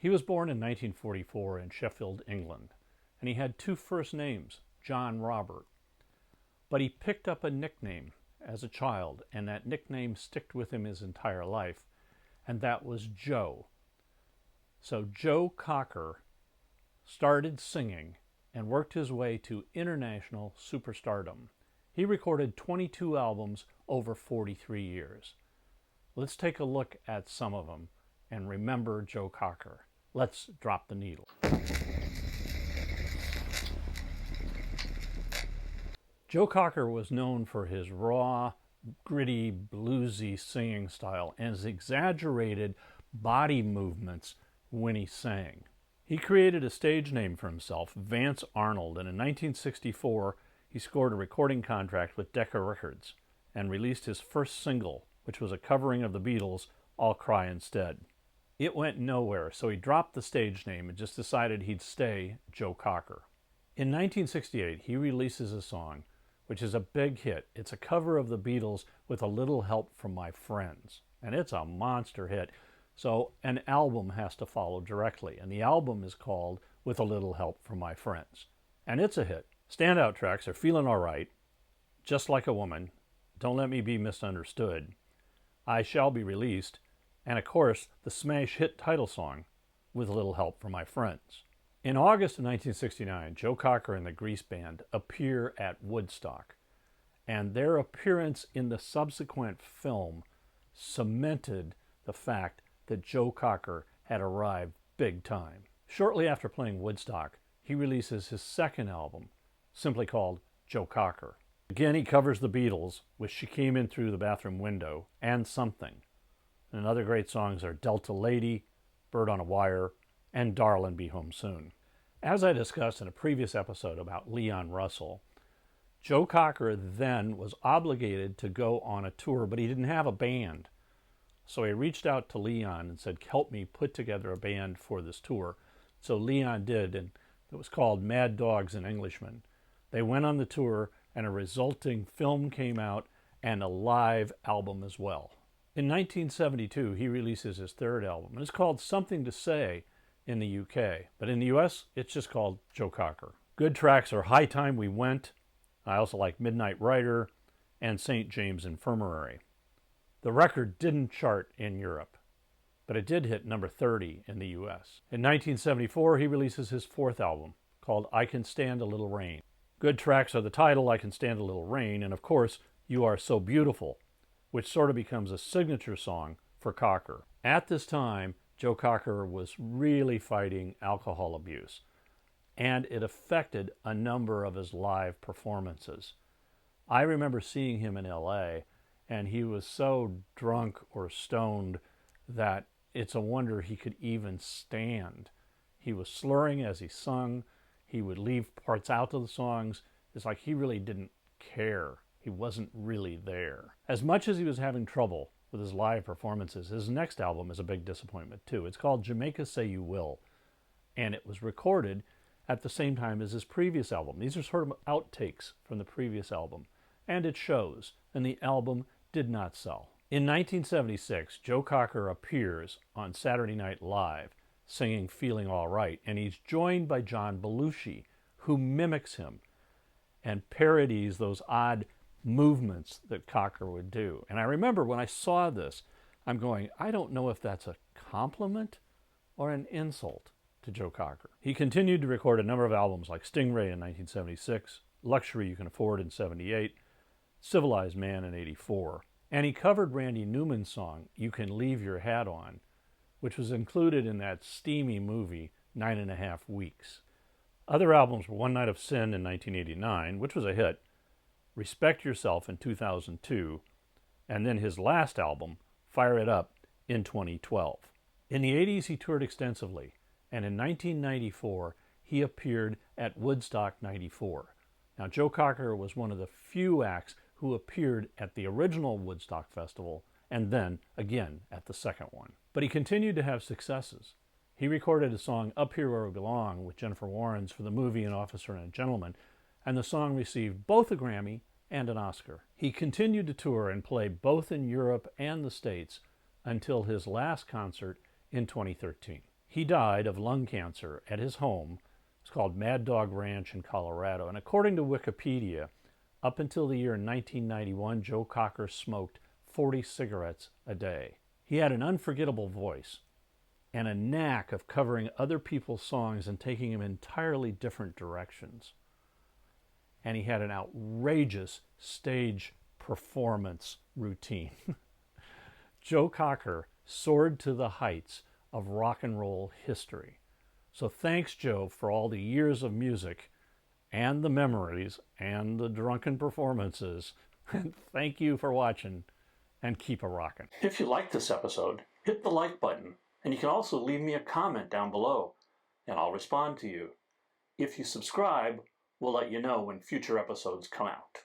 He was born in 1944 in Sheffield, England, and he had two first names, John Robert. But he picked up a nickname as a child, and that nickname stuck with him his entire life, and that was Joe. So Joe Cocker started singing and worked his way to international superstardom. He recorded 22 albums over 43 years. Let's take a look at some of them and remember Joe Cocker. Let's drop the needle. Joe Cocker was known for his raw, gritty, bluesy singing style and his exaggerated body movements when he sang. He created a stage name for himself, Vance Arnold, and in 1964 he scored a recording contract with Decca Records and released his first single, which was a covering of the Beatles' I'll Cry Instead. It went nowhere, so he dropped the stage name and just decided he'd stay Joe Cocker. In 1968, he releases a song, which is a big hit. It's a cover of the Beatles with a little help from my friends, and it's a monster hit. So an album has to follow directly, and the album is called With a Little Help from My Friends, and it's a hit. Standout tracks are Feelin' Alright, Just Like a Woman, Don't Let Me Be Misunderstood, I Shall Be Released, and of course, the smash hit title song, With a Little Help from My Friends. In August of 1969, Joe Cocker and the Grease Band appear at Woodstock, and their appearance in the subsequent film cemented the fact that Joe Cocker had arrived big time. Shortly after playing Woodstock, he releases his second album, simply called Joe Cocker. Again, he covers the Beatles with She Came In Through the Bathroom Window and Something. And other great songs are Delta Lady, Bird on a Wire, and Darlin' Be Home Soon. As I discussed in a previous episode about Leon Russell, Joe Cocker then was obligated to go on a tour, but he didn't have a band. So he reached out to Leon and said, help me put together a band for this tour. So Leon did, and it was called Mad Dogs and Englishmen. They went on the tour, and a resulting film came out and a live album as well. In 1972, he releases his third album, and it's called Something to Say in the UK, but in the US, it's just called Joe Cocker. Good tracks are High Time We Went, I also like Midnight Rider, and St. James Infirmary. The record didn't chart in Europe, but it did hit number 30 in the US. In 1974, he releases his fourth album, called I Can Stand a Little Rain. Good tracks are the title, I Can Stand a Little Rain, and of course, You Are So Beautiful, which sort of becomes a signature song for Cocker. At this time, Joe Cocker was really fighting alcohol abuse, and it affected a number of his live performances. I remember seeing him in LA, and he was so drunk or stoned that it's a wonder he could even stand. He was slurring as he sung. He would leave parts out of the songs. It's like he really didn't care. He wasn't really there. As much as he was having trouble with his live performances, his next album is a big disappointment too. It's called Jamaica Say You Will, and it was recorded at the same time as his previous album. These are sort of outtakes from the previous album, and it shows, and the album did not sell. In 1976, Joe Cocker appears on Saturday Night Live singing Feeling All Right, and he's joined by John Belushi, who mimics him and parodies those odd movements that Cocker would do. And I remember when I saw this, I'm going, I don't know if that's a compliment or an insult to Joe Cocker. He continued to record a number of albums like Stingray in 1976, Luxury You Can Afford in 78, Civilized Man in 84, and he covered Randy Newman's song, You Can Leave Your Hat On, which was included in that steamy movie, 9.5 Weeks. Other albums were One Night of Sin in 1989, which was a hit, Respect Yourself in 2002, and then his last album, Fire It Up, in 2012. In the 80s, he toured extensively, and in 1994, he appeared at Woodstock 94. Now, Joe Cocker was one of the few acts who appeared at the original Woodstock Festival and then again at the second one. But he continued to have successes. He recorded a song, Up Here Where We Belong, with Jennifer Warnes for the movie An Officer and a Gentleman, and the song received both a Grammy and an Oscar. He continued to tour and play both in Europe and the States until his last concert in 2013. He died of lung cancer at his home. It's called Mad Dog Ranch in Colorado. And according to Wikipedia, up until the year 1991, Joe Cocker smoked 40 cigarettes a day. He had an unforgettable voice and a knack of covering other people's songs and taking them entirely different directions. And he had an outrageous stage performance routine. Joe Cocker soared to the heights of rock and roll history. So thanks, Joe, for all the years of music and the memories and the drunken performances. And thank you for watching, and keep a rockin'. If you liked this episode, hit the like button, and you can also leave me a comment down below, and I'll respond to you. If you subscribe, we'll let you know when future episodes come out.